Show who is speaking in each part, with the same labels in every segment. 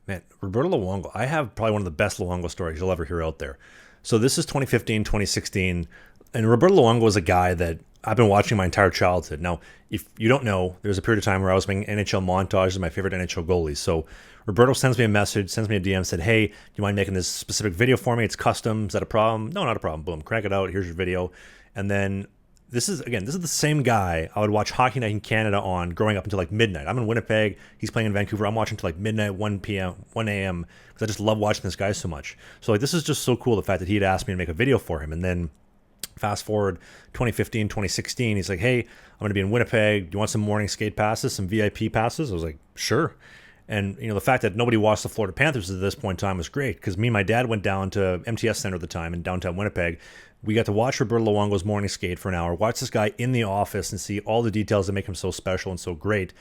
Speaker 1: Man, Roberto Luongo, I have probably one of the best Luongo stories you'll ever hear out there. So this is 2015, 2016, and Roberto Luongo was a guy that I've been watching my entire childhood. Now, if you don't know, there was a period of time where I was making NHL montages of my favorite NHL goalies. So Roberto sends me a message, sends me a DM, said, hey, do you mind making this specific video for me? It's custom. Is that a problem? No, not a problem. Boom, crank it out. Here's your video. And then this is the same guy I would watch Hockey Night in Canada on growing up until like midnight. I'm in Winnipeg. He's playing in Vancouver. I'm watching until like midnight, 1 p.m., 1 a.m. because I just love watching this guy so much. So like this is just so cool, the fact that he had asked me to make a video for him. And then fast forward 2015, 2016, he's like, hey, I'm going to be in Winnipeg. Do you want some morning skate passes, some VIP passes? I was like, sure. And, the fact that nobody watched the Florida Panthers at this point in time was great because me and my dad went down to MTS Center at the time in downtown Winnipeg. We got to watch Roberto Luongo's morning skate for an hour, watch this guy in the office and see all the details that make him so special and so great.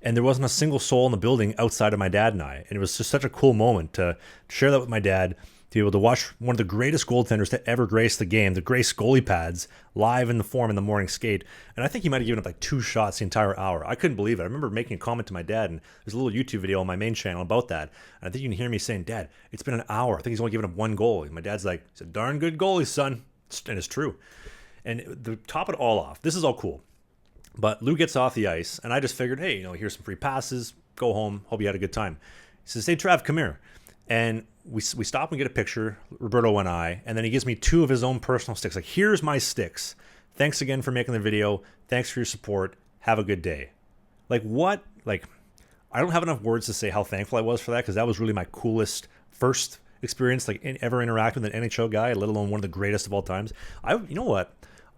Speaker 1: And there wasn't a single soul in the building outside of my dad and I. And it was just such a cool moment to share that with my dad, to be able to watch one of the greatest goaltenders to ever grace the game, the grace goalie pads, live in the form in the morning skate. And I think he might have given up like 2 shots the entire hour. I couldn't believe it. I remember making a comment to my dad, and there's a little YouTube video on my main channel about that. And I think you can hear me saying, Dad, it's been an hour. I think he's only given up 1 goal. And my dad's like, he's a darn good goalie, son. And it's true. And to top it all off, this is all cool. But Lou gets off the ice, and I just figured, hey, here's some free passes. Go home. Hope you had a good time. He says, hey, Trav, come here. And we stop and get a picture, Roberto and I, and then he gives me 2 of his own personal sticks. Like, here's my sticks. Thanks again for making the video. Thanks for your support. Have a good day. Like, what? Like, I don't have enough words to say how thankful I was for that, because that was really my coolest first experience, like, ever interact with an NHL guy, let alone one of the greatest of all times. You know what?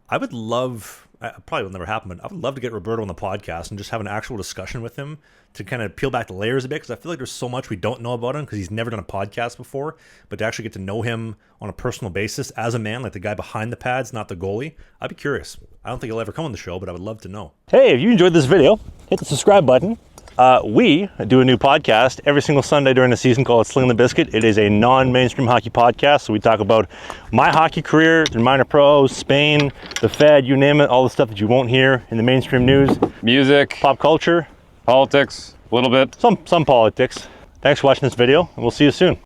Speaker 1: I would love, probably will never happen, but I would love to get Roberto on the podcast and just have an actual discussion with him to kind of peel back the layers a bit, because I feel like there's so much we don't know about him because he's never done a podcast before. But to actually get to know him on a personal basis as a man, like the guy behind the pads, not the goalie, I'd be curious. I don't think he'll ever come on the show, but I would love to know.
Speaker 2: Hey, if you enjoyed this video, hit the subscribe button. We do a new podcast every single Sunday during the season called Sling the Biscuit. It is a non-mainstream hockey podcast, so we talk about my hockey career, the minor pros, Spain, the Fed, you name it, all the stuff that you won't hear in the mainstream news.
Speaker 3: Music,
Speaker 2: pop culture,
Speaker 3: politics, a little bit.
Speaker 2: Some politics. Thanks for watching this video, and we'll see you soon.